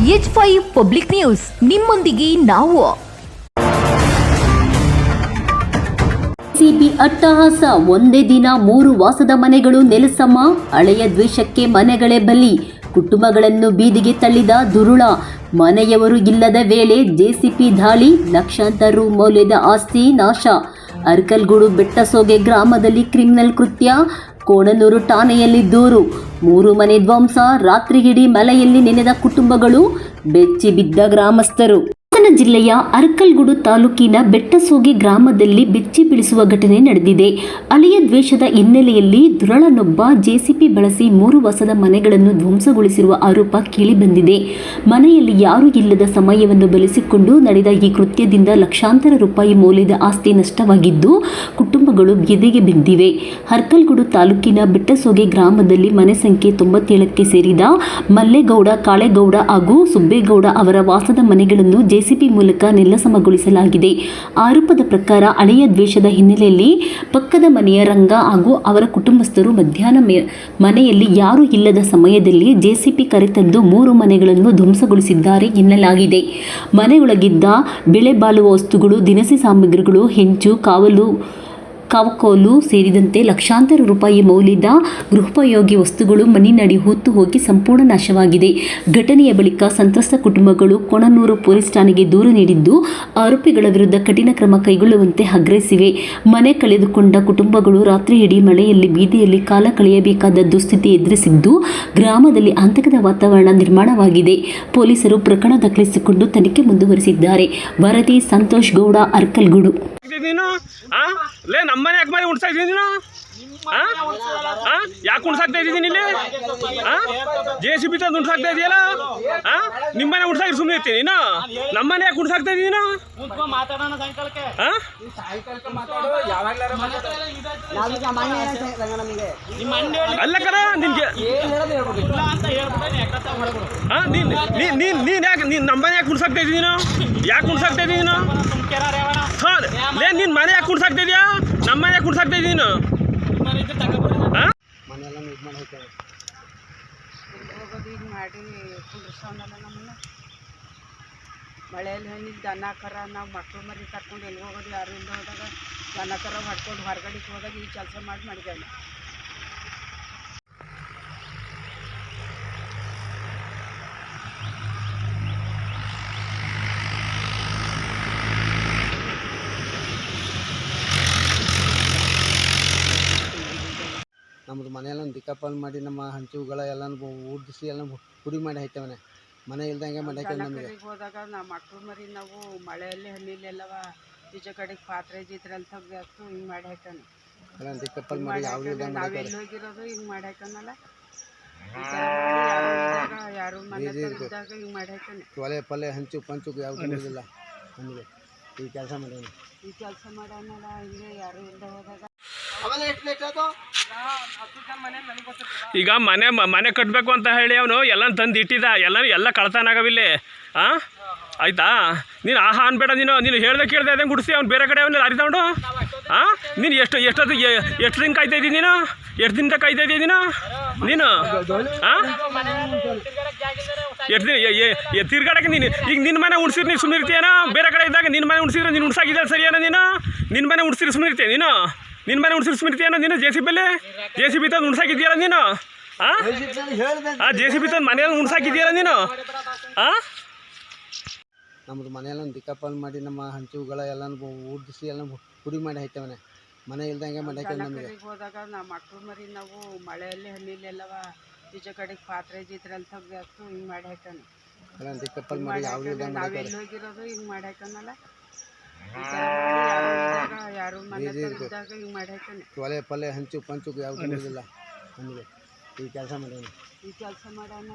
H5 public news ನಿಮ್ಮೊಂದಿಗೆ ನಾವು. C B ಅಟ್ಟಹಾಸ, ಒಂದೇ ದಿನ 3 ವಾಸದ ಮನೆಗಳು ನೆಲಸಮ. ಹಳೆಯ ದ್ವೇಷಕ್ಕೆ ಮನೆಗಳೇ ಬಲಿ, ಕುಟುಂಬಗಳನ್ನು ಬೀದಿಗೆ ತಳ್ಳಿದ ದುರುಳ. ಮನೆಯವರು ಇಲ್ಲದ ವೇಳೆ ಜೆಸಿಪಿ ದಾಳಿ, ಲಕ್ಷಾಂತರ ರು ಮೌಲ್ಯದ ಆಸ್ತಿ ನಾಶ. ಅರ್ಕಲ್ಗೂಡು ಬೆಟ್ಟಸೋಗೆ ಗ್ರಾಮದಲ್ಲಿ ಕ್ರಿಮಿನಲ್ ಕೃತ್ಯ, ಕೋಣನೂರು ಠಾಣೆಯಲ್ಲಿ ದೂರು. 3 ಮನೆ ಧ್ವಂಸ, ರಾತ್ರಿಯಿಡೀ ಮಳೆಯಲ್ಲಿ ನೆನೆದ ಕುಟುಂಬಗಳು, ಬೆಚ್ಚಿ ಬಿದ್ದ ಗ್ರಾಮಸ್ಥರು. ಹಾಸನ ಜಿಲ್ಲೆಯ ಅರ್ಕಲ್ಗೂಡು ತಾಲೂಕಿನ ಬೆಟ್ಟಸೋಗೆ ಗ್ರಾಮದಲ್ಲಿ ಬೆಚ್ಚಿ ಬೀಳಿಸುವ ಘಟನೆ ನಡೆದಿದೆ. ಹಳೆಯ ದ್ವೇಷದ ಹಿನ್ನೆಲೆಯಲ್ಲಿ ದುರುಳನೊಬ್ಬ ಜೆಸಿಪಿ ಬಳಸಿ 3 ವಾಸದ ಮನೆಗಳನ್ನು ಧ್ವಂಸಗೊಳಿಸಿರುವ ಆರೋಪ ಕೇಳಿಬಂದಿದೆ. ಮನೆಯಲ್ಲಿ ಯಾರೂ ಇಲ್ಲದ ಸಮಯವನ್ನು ಬಳಸಿಕೊಂಡು ನಡೆದ ಈ ಕೃತ್ಯದಿಂದ ಲಕ್ಷಾಂತರ ರೂಪಾಯಿ ಮೌಲ್ಯದ ಆಸ್ತಿ ನಷ್ಟವಾಗಿದ್ದು, ಕುಟುಂಬಗಳು ಬೀದಿಗೆ ಬಿದ್ದಿವೆ. ಅರ್ಕಲ್ಗೂಡು ತಾಲೂಕಿನ ಬೆಟ್ಟಸೋಗೆ ಗ್ರಾಮದಲ್ಲಿ ಮನೆ ಸಂಖ್ಯೆ 97ಕ್ಕೆ ಸೇರಿದ ಮಲ್ಲೇಗೌಡ, ಕಾಳೇಗೌಡ ಹಾಗೂ ಸುಬ್ಬೇಗೌಡ ಅವರ ವಾಸದ ಮನೆಗಳನ್ನು ಜೆಸಿಪಿ ಮೂಲಕ ನೆಲಸಮಗೊಳಿಸಲಾಗಿದೆ. ಆರೋಪದ ಪ್ರಕಾರ ಹಳೆಯ ದ್ವೇಷದ ಹಿನ್ನೆಲೆಯಲ್ಲಿ ಪಕ್ಕದ ಮನೆಯ ರಂಗ ಹಾಗೂ ಅವರ ಕುಟುಂಬಸ್ಥರು ಮಧ್ಯಾಹ್ನ ಮನೆಯಲ್ಲಿ ಯಾರೂ ಇಲ್ಲದ ಸಮಯದಲ್ಲಿ ಜೆಸಿಪಿ ಕರೆತಂದು 3 ಮನೆಗಳನ್ನು ಧ್ವಂಸಗೊಳಿಸಿದ್ದಾರೆ ಎನ್ನಲಾಗಿದೆ. ಮನೆಯೊಳಗಿದ್ದ ಬೆಲೆ ಬಾಳುವ ವಸ್ತುಗಳು, ದಿನಸಿ ಸಾಮಗ್ರಿಗಳು, ಹೆಂಚು, ಕಾವಕೋಲು ಸೇರಿದಂತೆ ಲಕ್ಷಾಂತರ ರೂಪಾಯಿ ಮೌಲ್ಯದ ಗೃಹೋಪಯೋಗಿ ವಸ್ತುಗಳು ಮಣ್ಣಿನಡಿ ಹೂತು ಹೋಗಿ ಸಂಪೂರ್ಣ ನಾಶವಾಗಿದೆ. ಘಟನೆಯ ಬಳಿಕ ಸಂತ್ರಸ್ತ ಕುಟುಂಬಗಳು ಕೋಣನೂರು ಪೊಲೀಸ್ ಠಾಣೆಗೆ ದೂರು ನೀಡಿದ್ದು, ಆರೋಪಿಗಳ ವಿರುದ್ಧ ಕಠಿಣ ಕ್ರಮ ಕೈಗೊಳ್ಳುವಂತೆ ಆಗ್ರಹಿಸಿವೆ. ಮನೆ ಕಳೆದುಕೊಂಡ ಕುಟುಂಬಗಳು ರಾತ್ರಿಯಿಡೀ ಮಳೆಯಲ್ಲಿ ಬೀದಿಯಲ್ಲಿ ಕಾಲ ಕಳೆಯಬೇಕಾದ ದುಸ್ಥಿತಿ ಎದುರಿಸಿದ್ದು, ಗ್ರಾಮದಲ್ಲಿ ಆತಂಕದ ವಾತಾವರಣ ನಿರ್ಮಾಣವಾಗಿದೆ. ಪೊಲೀಸರು ಪ್ರಕರಣ ದಾಖಲಿಸಿಕೊಂಡು ತನಿಖೆ ಮುಂದುವರಿಸಿದ್ದಾರೆ. ವರದಿ ಸಂತೋಷ್ ಗೌಡ, ಅರ್ಕಲ್ಗೂಡು. ನಮ್ಮನೆ ಯಾಕೆ ಮನೆ ಉಣ್ಸಾಕ್ ನೀನು ಯಾಕೆ ಉಣ್ಸಾಕ್ತಾ ಇದ್ದೀನಿ ಇಲ್ಲಿ ಜೆಸಿಬಿ ತಂದು ಉಣ್ಸಾಕ್ತಾ ಇದೆಯಲ್ಲ ನಿಮ್ಮನೆ ಉಣ್ಸಾಕಿ ಸುಮ್ಮನೆ ಇರ್ತೀನಿ ನೀನು ನಮ್ಮನೆ ಯಾಕೆ ಉಣ್ಸಾಕ್ತಾ ಇದ್ದೀನಿ ಅಲ್ಲ ಕರ ನಿನ್ಗೆ ನೀನ್ ಯಾಕೆ ನೀನ್ ನಮ್ಮನೆ ಯಾಕೆ ಉಣ್ಸಾಕ್ತಾ ಇದ್ದೀನಿ ಯಾಕೆ ಉಣ್ಸಾಕ್ತಾ ಇದ್ದೀನಿ ನಿನ್ ಮನೆ ಯಾಕೆ ಕುಣ್ಸಾಕ್ತಾ ಇದೆಯಾ ನಮ್ಮ ಮನೆ ಯಾಕೆ ಕುಣ್ಸಾಕ್ತಾ ಇದ್ದೀನಿ ಮಳೆಯಲ್ಲಿ ಹಣ್ಣಿಗೆ ದನ ಕರ ನಾವು ಮಕ್ಕಳು ಮರಿ ಕರ್ಕೊಂಡು ಎಲ್ಲಿ ಹೋಗೋದು ಯಾರು ಇಲ್ಲ ಹೋದಾಗ ದನ ಕರ ಮಾಡ್ಕೊಂಡು ಹೊರಗಡೆಗೆ ಹೋದಾಗ ಈ ಕೆಲಸ ಮಾಡಿದ್ದೇವೆ. ನಮ್ಮದು ಮನೆಯೆಲ್ಲ ದಿಕ್ಕಾಪಾಲ್ ಮಾಡಿ ನಮ್ಮ ಹಂಚುಗಳ ಎಲ್ಲ ಊದಿಸಿ ಎಲ್ಲ ಪುಡಿ ಮಾಡಿ ಹಾಕ್ತೇವೆ. ಮನೆ ಇಲ್ದಂಗೆ ಮಾಡಿ ನಮಗೆ ಹೋದಾಗ ನಾವು ಮಕ್ಕಳು ಮರಿ ನಾವು ಮಳೆಯಲ್ಲಿ ಹಣ್ಣಿಲೆಲ್ಲವ ಈಚೆ ಕಡೆಗೆ ಪಾತ್ರೆ ಗೀತ್ರೆ ಅಂತ ತೆಗ್ದು ಹಿಂಗೆ ಮಾಡಿ ಹಾಕೋಣ ಎಲ್ಲ ದಿಕ್ಕಾಪಾಲ್ ಮಾಡಿ ನಾವೆಲ್ಲಿ ಹೋಗಿರೋದು ಹಿಂಗೆ ಮಾಡಿ ಹಾಕೋಣಲ್ಲ ಯಾರು ಮನೆ ಇದ್ದಾಗ ಹಿಂಗೆ ಮಾಡಿ ಹಾಕೋಣ ಒಲೆ ಪಲ್ಲೆ ಹಂಚು ಪಂಚು ಯಾವುದು ಇರೋದಿಲ್ಲ ನಮಗೆ ಈ ಕೆಲಸ ಮಾಡೋಣ ಹಿಂಗೆ ಯಾರು ಇಲ್ಲದೆ ಹೋದಾಗ ಈಗ ಮನೆ ಕಟ್ಟಬೇಕು ಅಂತ ಹೇಳಿ ಅವನು ಎಲ್ಲ ತಂದು ಇಟ್ಟಿದ್ದ ಎಲ್ಲ ಕಳ್ತನ ಆಗವಿಲ್ಲಿ ಆಯ್ತಾ ನೀನು ಆಹಾ ಅನ್ಬೇಡ ನೀನು ಹೇಳ್ದೆ ಕೇಳ್ದೆ ಅದೇ ಗುಡಿಸಿ ಅವ್ನು ಬೇರೆ ಕಡೆ ಅವನ್ನ ಲಾರಿ ತಗೊಂಡು ನೀನು ಎಷ್ಟು ದಿನ ಕಾಯ್ತಾ ಇದ್ದೀನಿ ಎಷ್ಟು ದಿನ ಕಾಯ್ತಾ ಇದ್ದೀನಿ ನೀನು ಎಷ್ಟು ದಿನ ತಿರ್ಗಾಡಕ್ಕೆ ನೀನು ಈಗ ನಿನ್ನ ಮನೆ ಉಣ್ಸಿದ್ರೆ ನೀನು ಸುಮ್ಮನಿರ್ತೀಯನ ಬೇರೆ ಕಡೆ ಇದ್ದಾಗ ನಿನ್ನ ಮನೆ ಉಣ್ಸಿದ್ರೆ ನೀನು ಉಣ್ಸಾಕಿದ್ದ ಸರಿಯಾನ ನಿನ್ನ ಮನೆ ಉಣ್ಸಿದ್ರೆ ಸುಮ್ಮನಿರ್ತೀಯ ನಿನ್ನ ಮನೆ ಉಣ್ಸಿದ್ರೆ ಸುಮ್ಮನಿರ್ತೀಯನ ನೀನು ಜೆಸಿಬಿ ತಂದು ಉಣ್ಸಾಕಿದ್ಯಲ್ಲ ನೀನು ಜೆಸಿಬಿ ತಂದು ಮನೆಯಲ್ಲಿ ಉಣ್ಸಾಕಿದ್ಯಲ್ಲ ನೀನು ನಮ್ಮದು ಮನೆಯೆಲ್ಲ ದಿಕ್ಕಾಪಾಲ್ ಮಾಡಿ ನಮ್ಮ ಹಂಚುಗಳ ಎಲ್ಲ ಊದಿಸಿ ಎಲ್ಲ ಪುಡಿ ಮಾಡಿ ಹಾಕ್ತೇವೆ. ಮನೆ ಇಲ್ದಂಗೆ ಮಾಡಿ ನಮಗೆ ಹೋದಾಗ ನಾವು ಮಕ್ಕಳು ಮರಿ ನಾವು ಮಳೆಯಲ್ಲಿ ಹಣ್ಣಿಲೆಲ್ಲವ ಈಚೆ ಕಡೆಗೆ ಪಾತ್ರೆ ಗೀತ್ರೆ ಅಂತ ತೆಗ್ದು ಹಿಂಗೆ ಮಾಡಿ ಹಾಕೋಣ ಎಲ್ಲ ದಿಕ್ಕಾಪಾಲ್ ಮಾಡಿ ನಾವೆಲ್ಲಿ ಹೋಗಿರೋದು ಹಿಂಗೆ ಮಾಡಿ ಹಾಕೋಣಲ್ಲ ಯಾರು ಮನೆ ಇದ್ದಾಗ ಹಿಂಗೆ ಮಾಡಿ ಹಾಕೋಣ ಒಲೆ ಪಲ್ಲೆ ಹಂಚು ಪಂಚು ಯಾವುದು ಇರೋದಿಲ್ಲ ನಮಗೆ ಈ ಕೆಲಸ ಮಾಡೋಣ